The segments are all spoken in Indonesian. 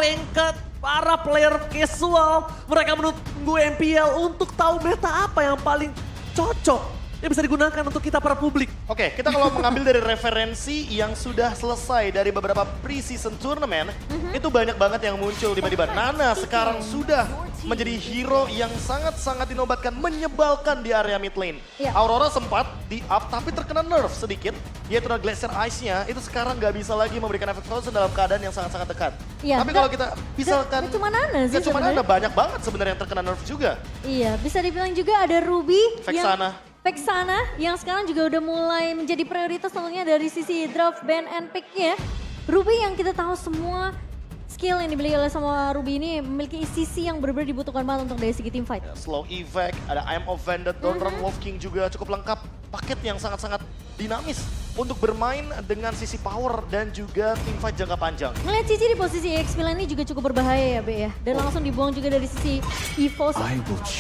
ranked, para player casual, mereka menunggu MPL untuk tahu meta apa yang paling cocok yang bisa digunakan untuk kita para publik. Oke, kita kalau mengambil dari referensi yang sudah selesai dari beberapa pre-season tournament, itu banyak banget yang muncul tiba-tiba. Nana sekarang sudah menjadi hero yang sangat-sangat dinobatkan, menyebalkan di area mid lane. Iya. Aurora sempat di up tapi terkena nerf sedikit, yaitu Glacier Ice-nya itu sekarang nggak bisa lagi memberikan efek frozen dalam keadaan yang sangat-sangat dekat. Iya, Tapi kalau kita misalkan, Gak cuma Nana sih gak cuma sebenarnya. Nana, banyak banget sebenarnya yang terkena nerf juga. Iya, bisa dibilang juga ada Ruby Vexana. yang sekarang juga udah mulai menjadi prioritas tentunya dari sisi draft ban and pick-nya. Ruby yang kita tahu semua skill yang dimiliki oleh sama Ruby ini memiliki sisi yang benar-benar dibutuhkan banget untuk dari segi team fight. Slow evac, ada I am of Vandal, Don't Run Wolf King juga cukup lengkap. Paket yang sangat-sangat dinamis untuk bermain dengan sisi power dan juga team fight jangka panjang. Ngeliat Cici di posisi EXP ini juga cukup berbahaya ya Be ya. Dan langsung dibuang juga dari sisi EVOS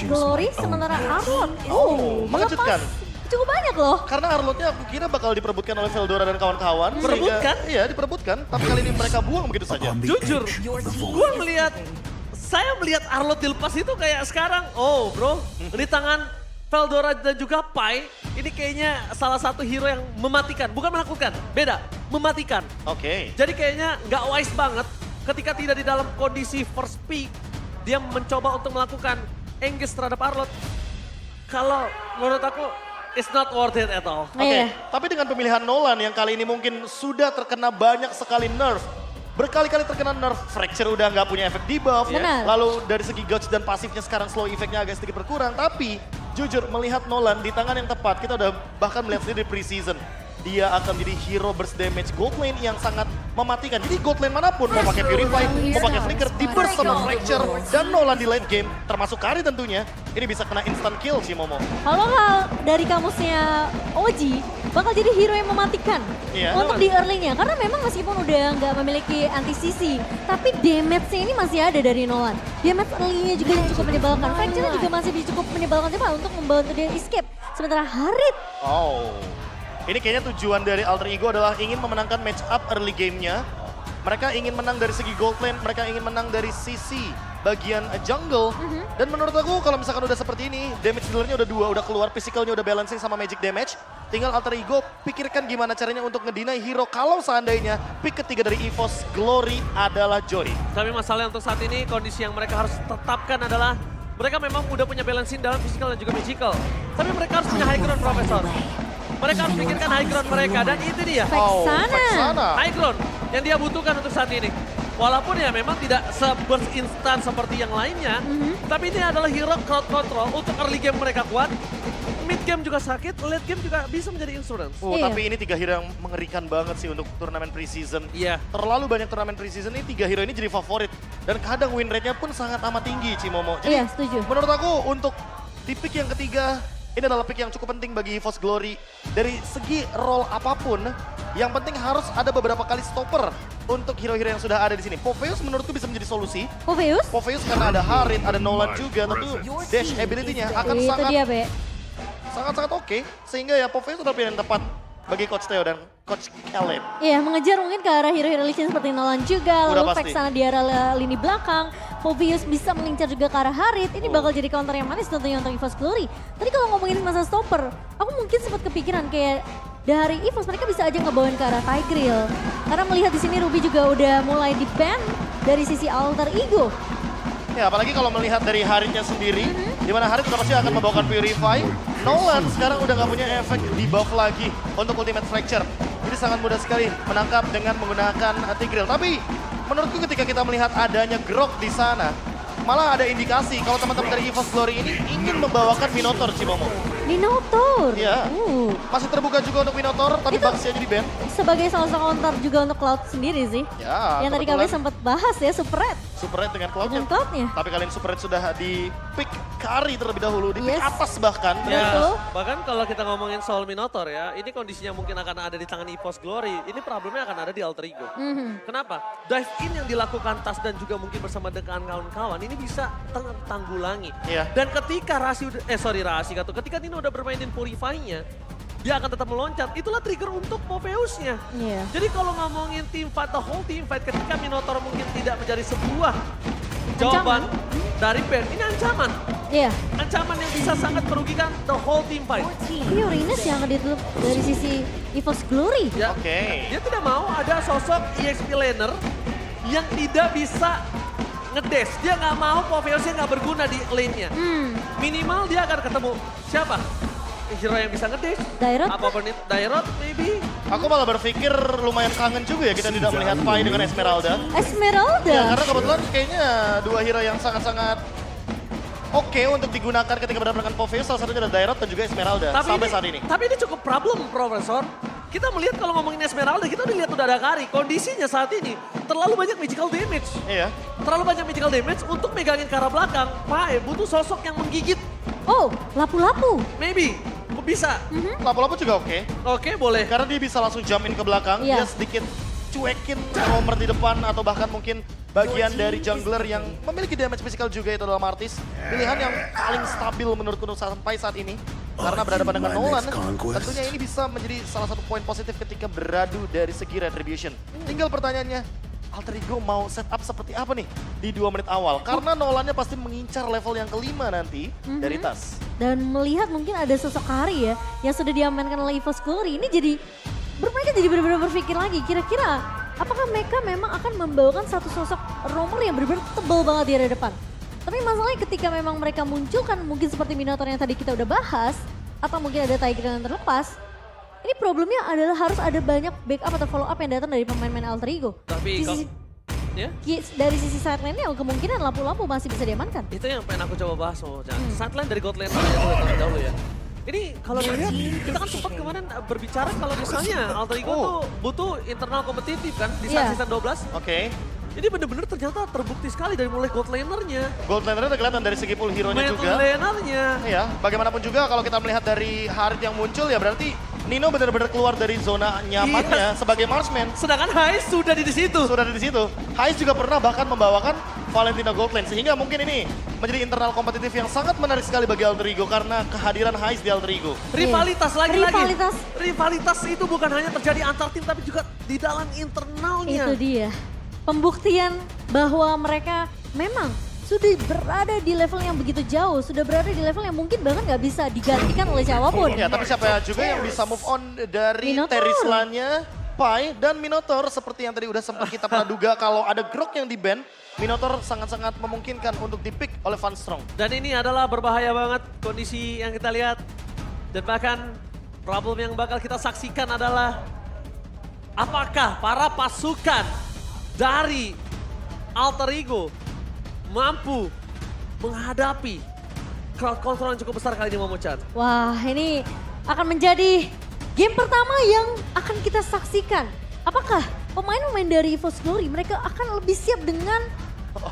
Glory sementara Arlot. Mengejutkan. Cukup banyak loh. Karena Arlotnya aku kira bakal diperebutkan oleh Veldora dan kawan-kawan. Diperebutkan? Iya, diperebutkan. Tapi kali ini mereka buang begitu saja. Jujur, saya melihat Arlot dilepas itu kayak sekarang, oh bro, di tangan Veldora dan juga Pai, ini kayaknya salah satu hero yang mematikan, bukan menakutkan, beda, mematikan. Oke. Jadi kayaknya nggak wise banget ketika tidak di dalam kondisi first pick, dia mencoba untuk melakukan engage terhadap Arlot. Kalau menurut aku, it's not worth it at all. Oke, tapi dengan pemilihan Nolan yang kali ini mungkin sudah terkena banyak sekali nerf. Berkali-kali terkena nerf, Fracture udah nggak punya efek debuff. Benar. Lalu dari segi gauge dan pasifnya sekarang slow efeknya agak sedikit berkurang. Tapi jujur melihat Nolan di tangan yang tepat, kita udah bahkan melihat sendiri di pre-season. Dia akan menjadi hero burst damage gold lane yang sangat mematikan. Jadi gold lane manapun, mau pakai Purify, mau pakai Flicker, di burst sama Fracture dan Nolan di late game, termasuk Kari tentunya, ini bisa kena instant kill sih Momo. Kalau dari kamusnya Oji, bakal jadi hero yang mematikan untuk di early-nya. Karena memang meskipun udah nggak memiliki anti-CC, tapi damage-nya ini masih ada dari Nolan. Damage early-nya juga yang cukup menyebalkan. Fracture juga masih cukup menyebalkan juga untuk membantu dia escape. Sementara Harit. Ini kayaknya tujuan dari Alter Ego adalah ingin memenangkan match up early game-nya. Mereka ingin menang dari segi gold lane, mereka ingin menang dari sisi bagian jungle. Dan menurut aku kalau misalkan udah seperti ini, damage dealer-nya udah 2, udah keluar, physicalnya udah balancing sama magic damage. Tinggal Alter Ego pikirkan gimana caranya untuk ngedeny hero kalau seandainya pick ketiga dari EVOS Glory adalah Jory. Tapi masalahnya untuk saat ini kondisi yang mereka harus tetapkan adalah mereka memang udah punya balancing dalam physical dan juga magical. Tapi mereka harus punya high ground, Profesor. Mereka harus pikirkan high ground mereka dan itu dia. Vexana. High ground yang dia butuhkan untuk saat ini. Walaupun ya memang tidak se-burst instan seperti yang lainnya. Tapi ini adalah hero crowd control untuk early game mereka kuat. Mid game juga sakit, late game juga bisa menjadi insurance. Tapi ini 3 hero yang mengerikan banget sih untuk turnamen preseason. Iya. Terlalu banyak turnamen preseason ini 3 hero ini jadi favorit. Dan kadang win rate-nya pun sangat amat tinggi Cimomo. Jadi Setuju. menurut aku untuk di pick yang ketiga, ini adalah pick yang cukup penting bagi EVOS Glory. Dari segi role apapun, yang penting harus ada beberapa kali stopper untuk hero-hero yang sudah ada di sini. Popheus menurutku bisa menjadi solusi. Popheus karena ada Harit, ada Nolan juga, tentu dash ability-nya akan sangat-sangat oke. Sehingga ya Popheus adalah pilihan tepat bagi Coach Theo dan Coach Khaled. Iya, mengejar mungkin ke arah hero-hero licin seperti Nolan juga, lalu Vexana di arah lini belakang. Popheus bisa mengincar juga ke arah Harit, ini bakal jadi counter yang manis tentunya untuk EVOS Glory. Tadi kalau ngomongin masa stopper, aku mungkin sempat kepikiran kayak dari EVOS mereka bisa aja ngebawain ke arah Tigreal. Karena melihat di sini Ruby juga udah mulai di-ban dari sisi Alter Ego. Ya apalagi kalau melihat dari Haritnya sendiri, di mana Harit sudah pasti akan membawakan Purify. Nolan sekarang udah nggak punya efek debuff lagi untuk Ultimate Fracture. Jadi sangat mudah sekali menangkap dengan menggunakan Tigreal. Tapi menurutku ketika kita melihat adanya Grok di sana, malah ada indikasi kalau teman-teman dari EVOS Glory ini ingin membawakan Minotaur Cimomo. Minotaur? Iya. Masih terbuka juga untuk Minotaur, tapi Baxi aja di ban. Sebagai salah satu counter juga untuk Cloud sendiri sih. Ya, yang tadi kami sempat bahas ya, Super Red. Super Red dengan Cloud-nya. Tapi kalian Super Red sudah di pick Kari terlebih dahulu, di pick atas bahkan. Ya, bahkan kalau kita ngomongin soal Minotaur ya, ini kondisinya mungkin akan ada di tangan EVOS Glory. Ini problemnya akan ada di Alter Ego. Kenapa? Dive in yang dilakukan Tas dan juga mungkin bersama dengan kawan-kawan ini bisa tertanggulangi. Dan ketika ketika Nino udah bermainin Purify-nya, dia akan tetap meloncat. Itulah trigger untuk Popheus-nya. Iya. Jadi kalau ngomongin team fight, the whole team fight ketika Minotaur mungkin tidak menjadi sebuah jawaban dari Ben, ini ancaman. Iya. Ancaman yang bisa sangat merugikan the whole team fight. Tapi Uranus yang akan ditutup dari sisi EVOS Glory. Ya, Oke. dia tidak mau ada sosok EXP laner yang tidak bisa ngedash. Dia nggak mau Popheusnya nggak berguna di lane-nya. Minimal dia akan ketemu siapa? Hero yang bisa ngedash. Dairot? Apapun itu, Dairot maybe. Aku malah berpikir lumayan kangen juga ya kita tidak melihat Pai dengan Esmeralda. Esmeralda. Ya karena kebetulan kayaknya dua hero yang sangat-sangat oke untuk digunakan ketika mendapatkan Popheus, salah satunya ada Dairot dan juga Esmeralda sampai saat ini. Tapi ini cukup problem, Profesor. Kita melihat kalau ngomongin Esmeralda, kita udah lihat udah ada Kari. Kondisinya saat ini terlalu banyak magical damage. Iya. Terlalu banyak magical damage untuk megangin ke arah belakang. Pae butuh sosok yang menggigit. Oh, lapu-lapu. Maybe. Bisa. Lapu-lapu juga oke. Oke, boleh. Karena dia bisa langsung jump in ke belakang, Iya. dia sedikit cuekin roamer di depan atau bahkan mungkin bagian dari jungler yang memiliki damage physical juga itu adalah Martis. Pilihan yang paling stabil menurutku sampai saat ini. Karena berhadapan dengan Nolan, tentunya ini bisa menjadi salah satu poin positif ketika beradu dari segi retribution. Tinggal pertanyaannya, Alter Ego mau setup seperti apa nih di 2 menit awal? Karena Nolannya pasti mengincar level yang kelima nanti dari Tas. Dan melihat mungkin ada sosok Kari ya yang sudah diamankan oleh EVOS Glory. Ini jadi mereka jadi benar-benar berpikir lagi kira-kira apakah mereka memang akan membawakan satu sosok roamer yang benar-benar tebal banget di area depan. Tapi masalahnya ketika memang mereka munculkan mungkin seperti Minotaur yang tadi kita udah bahas atau mungkin ada Tiger yang terlepas. Ini problemnya adalah harus ada banyak backup atau follow up yang datang dari pemain-pemain Alter Ego. Tapi kalau... Ya? Dari sisi sideline-nya kemungkinan lampu-lampu masih bisa diamankan. Itu yang pengen aku coba bahas, Mo. Sideline dari God Laner ya terlebih dahulu ya. Ini kalau dilihat, kita kan sempat kemarin berbicara kalau misalnya Alter Ego tuh butuh internal kompetitif kan di saat season 12. Oke. Ini bener-bener ternyata terbukti sekali dari mulai God Laner-nya. Gold laner udah kelihatan dari segi pool hero-nya juga. Laner-nya. Iya, bagaimanapun juga kalau kita melihat dari Harit yang muncul ya berarti Nino benar-benar keluar dari zona nyamannya sebagai marksman. Sedangkan Hais sudah di situ. Sudah ada di situ. Hais juga pernah bahkan membawakan Valentina Goldlane sehingga mungkin ini menjadi internal kompetitif yang sangat menarik sekali bagi Alter Ego karena kehadiran Hais di Alter Ego. Rivalitas lagi-lagi. Rivalitas. Rivalitas itu bukan hanya terjadi antar tim tapi juga di dalam internalnya. Itu dia. Pembuktian bahwa mereka memang sudah berada di level yang begitu jauh, sudah berada di level yang mungkin bahkan nggak bisa digantikan oleh siapapun. Ya, tapi siapa juga yang bisa move on dari Minotaur. Terisla-nya, Pai, dan Minotaur seperti yang tadi udah sempat kita pernah duga kalau ada Grok yang di-ban, Minotaur sangat-sangat memungkinkan untuk di-pick oleh Van Strong. Dan ini adalah berbahaya banget kondisi yang kita lihat. Dan bahkan problem yang bakal kita saksikan adalah apakah para pasukan dari Alter Ego mampu menghadapi crowd control yang cukup besar kali ini Momo-chan. Wah, ini akan menjadi game pertama yang akan kita saksikan. Apakah pemain-pemain dari EVOS Glory mereka akan lebih siap dengan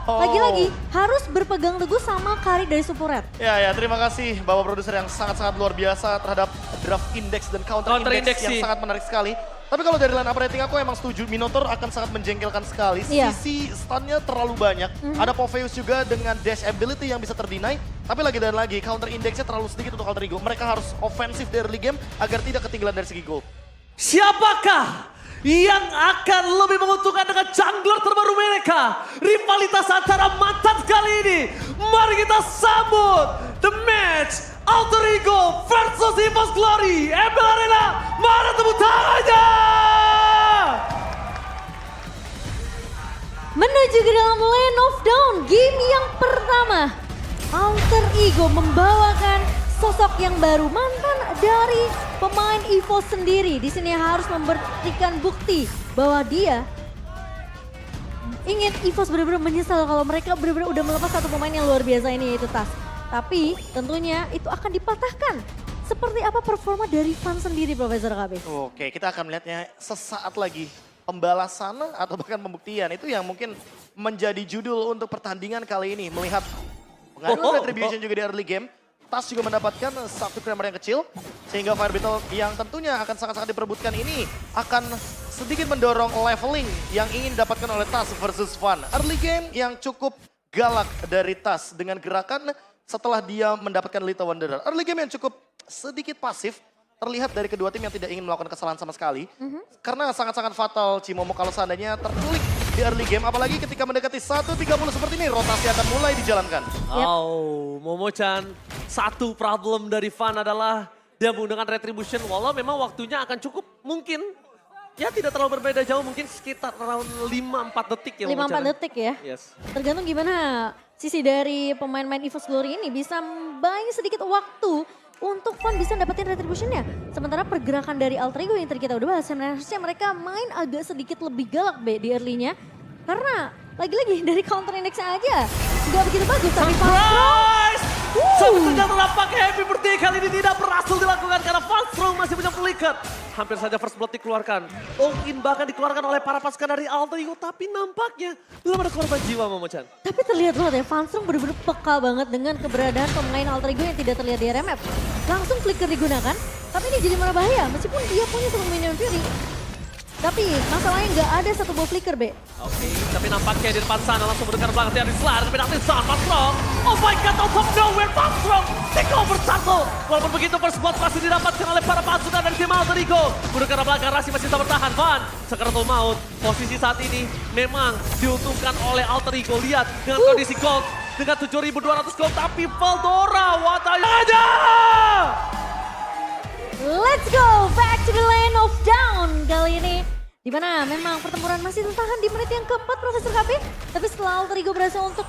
lagi-lagi harus berpegang teguh sama Kari dari Super Red. Ya, terima kasih Bapak Produser yang sangat-sangat luar biasa terhadap draft index dan counter index yang sangat menarik sekali. Tapi kalau dari line up rating aku emang setuju, Minotaur akan sangat menjengkelkan sekali. Sisi stunnya terlalu banyak. Ada Popheus juga dengan dash ability yang bisa terdinai. Tapi lagi dan lagi, counter indexnya terlalu sedikit untuk Alter Ego. Mereka harus ofensif dari early game agar tidak ketinggalan dari segi gold. Siapakah yang akan lebih menguntungkan dengan jungler terbaru mereka? Rivalitas antara mantan kali ini. Mari kita sambut the match Alter Ego versus EVOS Glory. ML Arena, mana tepuk tangannya? Menuju ke dalam Lane of Dawn, game yang pertama. Alter Ego membawakan sosok yang baru, mantan dari pemain EVOS sendiri. Di sini harus memberikan bukti bahwa dia ingin EVOS benar-benar menyesal kalau mereka benar-benar udah melepas satu pemain yang luar biasa ini, yaitu Tas. Tapi tentunya itu akan dipatahkan. Seperti apa performa dari Van sendiri, Profesor KB? Oke, kita akan melihatnya sesaat lagi. Pembalasan atau bahkan pembuktian itu yang mungkin menjadi judul untuk pertandingan kali ini. Melihat pengaruh retribution juga di early game. Tas juga mendapatkan satu Kramer yang kecil. Sehingga Fire Battle yang tentunya akan sangat-sangat diperebutkan ini akan sedikit mendorong leveling yang ingin didapatkan oleh Tas versus Van. Early game yang cukup galak dari Tas dengan gerakan setelah dia mendapatkan Little Wanderer. Early game yang cukup sedikit pasif, terlihat dari kedua tim yang tidak ingin melakukan kesalahan sama sekali. Karena sangat-sangat fatal Cimomo kalau seandainya terculik di early game. Apalagi ketika mendekati 1.30 seperti ini, rotasi akan mulai dijalankan. Oh, Momo-chan, satu problem dari Fan adalah dia menggunakan Retribution. Walau memang waktunya akan cukup mungkin. Ya tidak terlalu berbeda jauh, mungkin sekitar around 5-4 detik ya. 5-4 detik ya. Yes. Tergantung gimana sisi dari pemain-pemain EVOS Glory ini bisa buying sedikit waktu untuk Fan bisa dapetin retributionnya. Sementara pergerakan dari Alter Ego yang tadi kita udah bahas, sebenarnya harusnya mereka main agak sedikit lebih galak di early-nya. Karena lagi-lagi dari counter index-nya aja nggak begitu bagus. Tapi Surprise! Sebetulnya nampaknya happy birthday kali ini tidak berhasil dilakukan karena Funstrong masih punya flicker. Hampir saja first blood dikeluarkan. All-in bahkan dikeluarkan oleh para pasukan dari Alter Ego. Tapi nampaknya belum ada korban jiwa, Momo-chan. Tapi terlihat banget ya, Funstrong benar-benar peka banget dengan keberadaan pemain Alter Ego yang tidak terlihat di RMF. Langsung flicker digunakan, tapi ini jadi malah bahaya meskipun dia punya satu minion Fury. Tapi masalahnya nggak ada satu buah flicker, Be. Oke, tapi nampaknya di depan sana langsung mendengar belakang dari Slar. Tapi nanti San Funstrong. Oh my god, out of nowhere Funstrong take over satu. Walaupun begitu first blood masih didapatkan oleh para pasukan dari tim Alter Ego. Mendengar belakang Rasi masih bisa bertahan. Van, sekeratul maut. Posisi saat ini memang diuntungkan oleh Alter Ego. Lihat dengan kondisi gold. Dengan 7.200 gold. Tapi Veldora, what aja! Let's go back to the lane of down kali ini. Dimana memang pertempuran masih tertahan di menit yang keempat Profesor KP. Tapi setelah Alter Ego berhasil untuk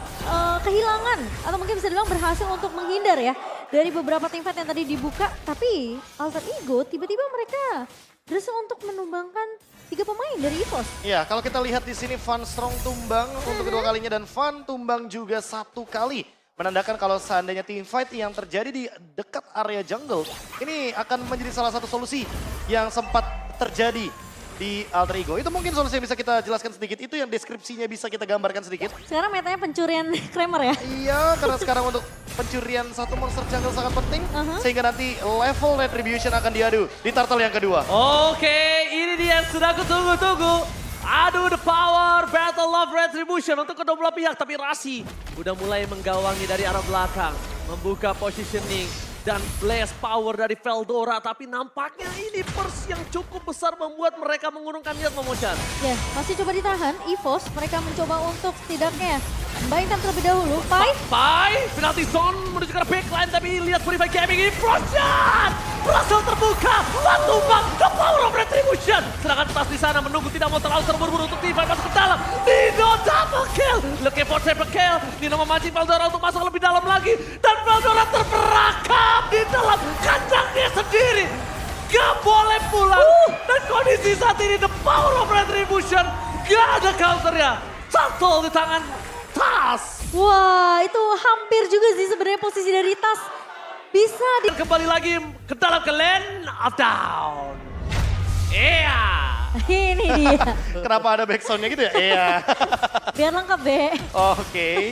kehilangan atau mungkin bisa dibilang berhasil untuk menghindar ya dari beberapa team fight yang tadi dibuka. Tapi Alter Ego tiba-tiba mereka berhasil untuk menumbangkan 3 pemain dari EVOS. Iya, kalau kita lihat di sini Funstrong tumbang untuk kedua kalinya dan Fan tumbang juga 1 kali. Menandakan kalau seandainya team fight yang terjadi di dekat area jungle, ini akan menjadi salah satu solusi yang sempat terjadi di Alter Ego. Itu mungkin solusi yang bisa kita jelaskan sedikit, itu yang deskripsinya bisa kita gambarkan sedikit. Sekarang metanya pencurian Kramer ya? Iya, karena sekarang untuk pencurian satu monster jungle sangat penting, sehingga nanti level retribution akan diadu di turtle yang kedua. Oke, ini dia yang sudah aku tunggu-tunggu. Aduh, the power battle of retribution untuk kedua belah pihak. Tapi Rasi udah mulai menggawangi dari arah belakang. Membuka positioning dan blast power dari Veldora. Tapi nampaknya ini burst yang cukup besar membuat mereka mengurungkan niat Momo-chan. Ya, masih coba ditahan. EVOS mereka mencoba untuk setidaknya membayangkan terlebih dahulu. Pai, penalty zone menuju ke backline. Tapi lihat Purify Gaming ini, frost shot! Berhasil terbuka, satu bang, the power of retribution. Sedangkan Tas di sana menunggu tidak mau terlalu terburu-buru untuk T5 masuk ke dalam. Nino double kill, looking for triple kill. Nino memancing Veldora untuk masuk lebih dalam lagi. Dan Veldora terperangkap di dalam kandangnya sendiri. Gak boleh pulang. Dan kondisi saat ini the power of retribution, gak ada counternya. Satu di tangan Tas. Wah, itu hampir juga sih sebenarnya posisi dari Tas. Bisa di... Kembali lagi ke dalam ke lane of down. Iya. Ini dia. Kenapa ada backsoundnya gitu ya? Iya. Biar lengkap, Be. Oke.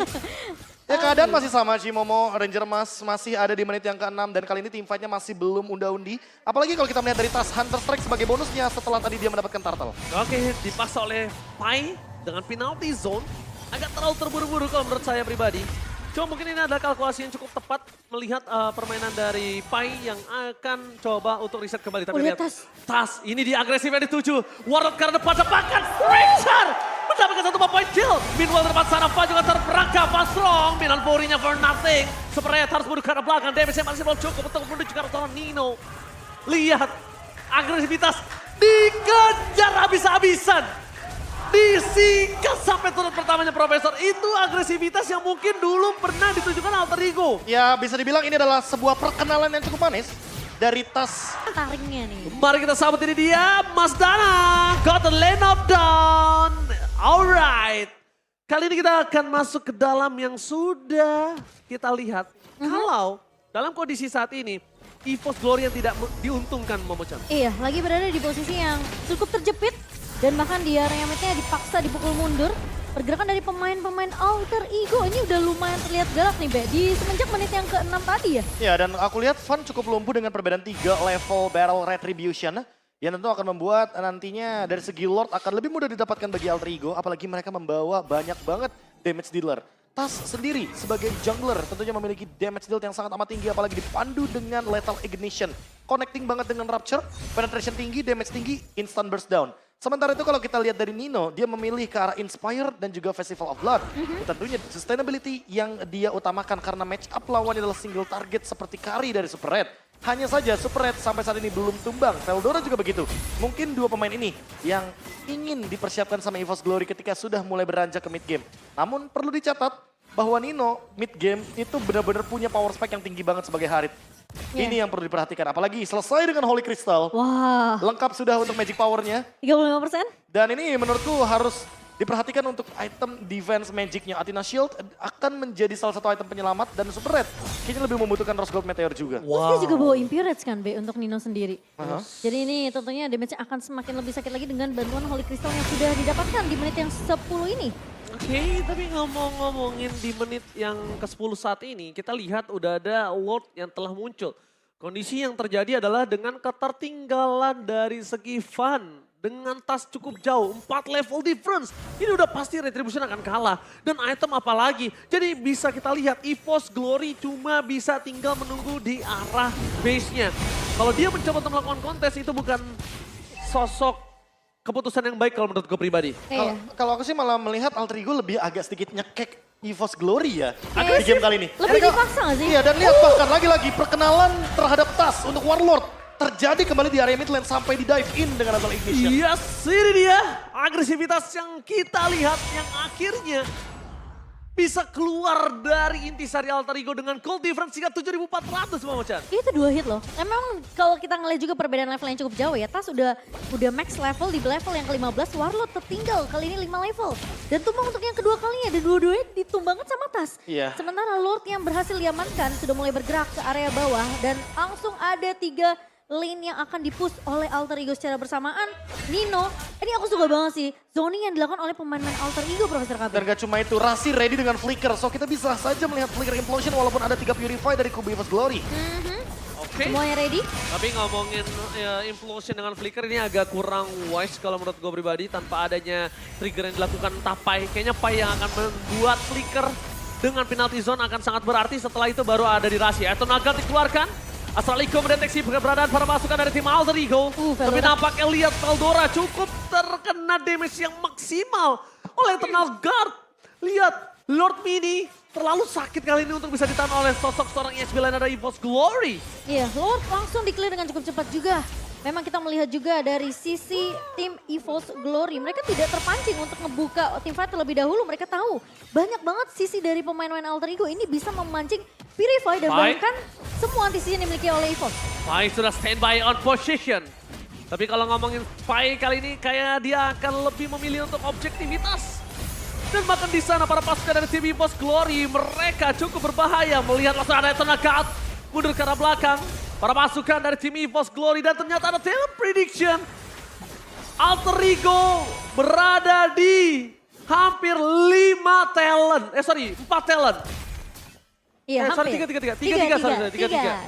Ya keadaan masih sama, Cimomo Ranger masih ada di menit yang ke-6 dan kali ini team fight-nya masih belum unda-undi. Apalagi kalau kita melihat dari Tas Hunter Strike sebagai bonusnya setelah tadi dia mendapatkan turtle. Oke, dipas oleh Pai dengan penalty zone. Agak terlalu terburu-buru kalau menurut saya pribadi. Cuma mungkin ini adalah kalkulasi yang cukup tepat melihat permainan dari Pai yang akan coba untuk reset kembali. Tapi lihat Tas, ini dia agresifnya dituju. Warlock karena depan depakan, Richard mendapatkan 1 point kill. Meanwhile depan sana Fa juga terperangkap, Funstrong. Minan Furinya for nothing. Sepertinya harus menuju ke arah belakang, damage masih belum cukup untuk menuju ke arah Nino. Lihat, agresivitas dikejar habis-habisan. Disingkat sampai turun pertamanya Profesor. Itu agresivitas yang mungkin dulu pernah ditunjukkan Alter Ego. Ya bisa dibilang ini adalah sebuah perkenalan yang cukup manis dari Tas. Taringnya nih. Mari kita sambut ini dia, Mas Dana. Got the lane of down. Alright. Kali ini kita akan masuk ke dalam yang sudah kita lihat. Kalau dalam kondisi saat ini, EVOS Glory yang tidak diuntungkan Momo-chan. Iya, lagi berada di posisi yang cukup terjepit. Dan bahkan di area midnya dipaksa dipukul mundur. Pergerakan dari pemain-pemain Alter Ego ini udah lumayan terlihat galak nih, Be. Di semenjak menit yang ke-6 tadi ya. Ya dan aku lihat Fan cukup lumpuh dengan perbedaan 3 level Barrel Retribution. Yang tentu akan membuat nantinya dari segi Lord akan lebih mudah didapatkan bagi Alter Ego. Apalagi mereka membawa banyak banget damage dealer. Tas sendiri sebagai jungler tentunya memiliki damage deal yang sangat amat tinggi, apalagi dipandu dengan Lethal Ignition. Connecting banget dengan Rupture, penetration tinggi, damage tinggi, instant burst down. Sementara itu kalau kita lihat dari Nino, dia memilih ke arah Inspire dan juga Festival of Blood. Tentunya sustainability yang dia utamakan karena match up lawannya adalah single target seperti Kari dari Super Red. Hanya saja Super Red sampai saat ini belum tumbang, Veldora juga begitu. Mungkin dua pemain ini yang ingin dipersiapkan sama EVOS Glory ketika sudah mulai beranjak ke mid game. Namun perlu dicatat bahwa Nino mid game itu benar-benar punya power spike yang tinggi banget sebagai Harit. Ini yang perlu diperhatikan, apalagi selesai dengan Holy Crystal. Wah. Lengkap sudah untuk magic powernya. 35%? Dan ini menurutku harus diperhatikan untuk item defense magicnya. Athena Shield akan menjadi salah satu item penyelamat dan Super Red kayaknya lebih membutuhkan Rose Gold Meteor juga. Terus dia juga bawa Impurage kan B untuk Nino sendiri. Jadi ini tentunya damage akan semakin lebih sakit lagi dengan bantuan Holy Crystal yang sudah didapatkan di menit yang 10 ini. Oke, tapi ngomongin di menit yang ke-10 saat ini, kita lihat udah ada Lord yang telah muncul. Kondisi yang terjadi adalah dengan ketertinggalan dari segi Van. Dengan tas cukup jauh, 4 level difference. Ini udah pasti Retribution akan kalah. Dan item apalagi. Jadi bisa kita lihat EVOS Glory cuma bisa tinggal menunggu di arah base-nya. Kalau dia mencoba untuk melakukan kontes itu bukan sosok keputusan yang baik kalau menurut gue pribadi. Kalau aku sih malah melihat Alter Ego lebih agak sedikit nyekek EVOS Glory ya di game kali ini. Lebih dipaksa gak sih? Iya, dan lihat bahkan lagi-lagi perkenalan terhadap tas untuk Warlord terjadi kembali di area mid lane sampai di dive in dengan Lethal Ignition. Yes, ini dia agresivitas yang kita lihat yang akhirnya bisa keluar dari intisari Alter Ego dengan gold difference hingga 7.400 semua Macan. Itu 2 hit loh. Memang kalau kita ngeliat juga perbedaan level yang cukup jauh ya. Tas udah max level di level yang ke-15. Warlord tertinggal kali ini 5 level. Dan tumbang untuk yang kedua kalinya. Dan dua-duanya ditumbangkan sama Tas. Iya. Sementara Lord yang berhasil diamankan sudah mulai bergerak ke area bawah. Dan langsung ada 3 lane yang akan dipush oleh Alter Ego secara bersamaan. Nino, ini aku suka banget sih. Zoning yang dilakukan oleh pemain-pemain Alter Ego, Profesor KB. Dan gak cuma itu, Rasi ready dengan Flicker. So kita bisa saja melihat Flicker Implosion walaupun ada 3 Purify dari kubu EVOS Glory. Oke. Semuanya ready? Tapi ngomongin Implosion dengan Flicker ini agak kurang wise kalau menurut gue pribadi. Tanpa adanya trigger yang dilakukan entah Pai. Kayaknya Pai yang akan membuat Flicker dengan penalty zone akan sangat berarti. Setelah itu baru ada di Rasi. Atau Naga dikeluarkan. Astralico mendeteksi keberadaan para pasukan dari tim Alter Ego. Tapi nampaknya lihat Veldora cukup terkena damage yang maksimal oleh Eternal Guard. Lihat Lord Mini terlalu sakit kali ini untuk bisa ditahan oleh sosok seorang ESB lain ada EVOS Glory. Iya, Lord langsung di-clear dengan cukup cepat juga. Memang kita melihat juga dari sisi tim EVOS Glory. Mereka tidak terpancing untuk ngebuka teamfight terlebih dahulu. Mereka tahu banyak banget sisi dari pemain-pemain Alter Ego ini bisa memancing Purify dan bahkan semua antisisi yang dimiliki oleh EVOS. Pai sudah standby on position. Tapi kalau ngomongin Pai kali ini kayak dia akan lebih memilih untuk objektivitas. Dan bahkan di sana para pasukan dari tim EVOS Glory mereka cukup berbahaya. Melihat langsung ada Eternal Guard mundur ke arah belakang. Para pasukan dari tim EVOS Glory dan ternyata ada talent prediction. Alter Ego berada di hampir 4 talent. Iya, hampir.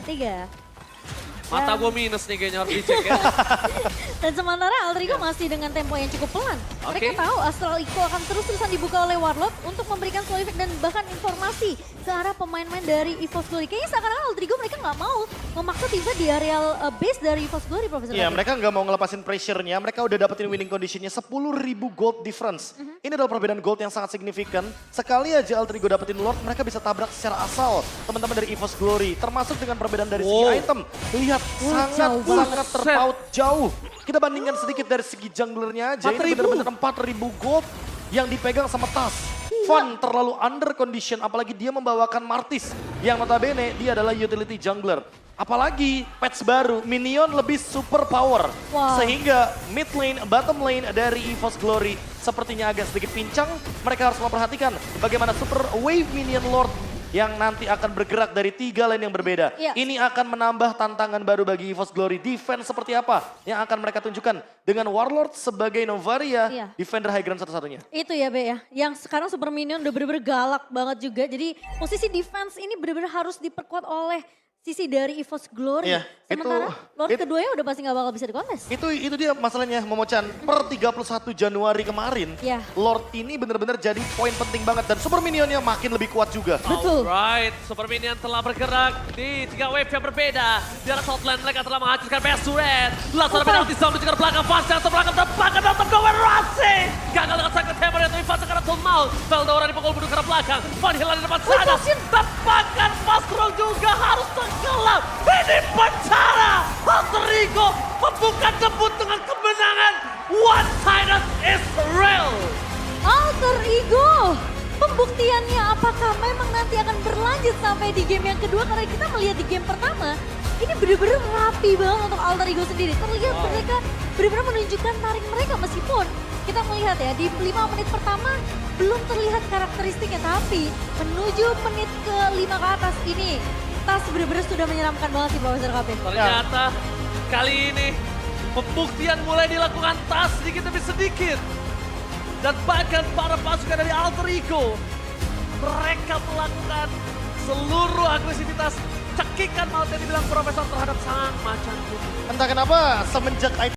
Tiga. Mata gue minus nih kayaknya harus dicek ya. Dan sementara Alter Ego masih dengan tempo yang cukup pelan. Mereka tahu Astralico akan terus-terusan dibuka oleh Warlord untuk memberikan slow effect dan bahkan informasi ke arah pemain-pemain dari EVOS Glory. Kayaknya seakan-akan Alter Ego mereka nggak mau memaksa tiba di area base dari EVOS Glory, Profesor. Iya, mereka nggak mau ngelepasin pressure-nya. Mereka udah dapetin winning condition-nya 10.000 gold difference. Ini adalah perbedaan gold yang sangat signifikan. Sekali aja Alter Ego dapetin Lord, mereka bisa tabrak secara asal teman-teman dari EVOS Glory. Termasuk dengan perbedaan dari segi item. Lihat sangat terpaut jauh. Kita bandingkan sedikit dari segi junglernya aja. Ini benar-benar 4.000 gold yang dipegang sama Tas. Van terlalu under condition, apalagi dia membawakan Martis. Yang notabene dia adalah utility jungler. Apalagi patch baru, minion lebih super power. Sehingga mid lane, bottom lane dari EVOS Glory sepertinya agak sedikit pincang. Mereka harus memperhatikan bagaimana super wave minion lord yang nanti akan bergerak dari 3 lane yang berbeda. Ini akan menambah tantangan baru bagi EVOS Glory. Defense seperti apa yang akan mereka tunjukkan dengan Warlord sebagai Novaria, defender high ground satu-satunya. Itu ya Be ya, yang sekarang Super Minion udah bener-bener galak banget juga. Jadi posisi defense ini bener-bener harus diperkuat oleh sisi dari EVOS Glory. Iya, Sementara Lord keduanya udah pasti gak bakal bisa dikontes. Itu dia masalahnya Momo-chan. Per 31 Januari kemarin, Iya. Lord ini benar-benar jadi poin penting banget. Dan Super Minionnya makin lebih kuat juga. Betul. Alright, Super Minion telah bergerak di 3 wave yang berbeda. Di arah Southland mereka telah menghancurkan Best Red. Langsung ada penalti zone juga ke belakang. Fast yang terbelakang terbakar datang ke Rossi. Gagal dengan sangat hammer yang tapi Fast sekarang Tom Maul. Veldora dipukul mundur ke arah belakang. Van Hila di depan sana. Tepakan Fast Roll juga harus tenggelam. Ini pencara. Alter Ego membuka debut dengan kemenangan. One-sided Israel. Alter Ego. Pembuktiannya apakah memang nanti akan berlanjut sampai di game yang kedua. Karena kita melihat di game pertama. Ini bener-bener rapi banget untuk Alter Ego sendiri. Terlihat mereka benar-benar menunjukkan tarik mereka. Meskipun kita melihat ya di 5 menit pertama belum terlihat karakteristiknya. Tapi menuju menit ke 5 ke atas ini. Tas bener-bener sudah menyeramkan banget sih Profesor KP. Ternyata kali ini pembuktian mulai dilakukan Tas sedikit demi sedikit. Dan bahkan para pasukan dari Alter Ego, mereka melakukan seluruh agresivitas cekikan maut yang dibilang Profesor terhadap sang macan putih. Entah kenapa semenjak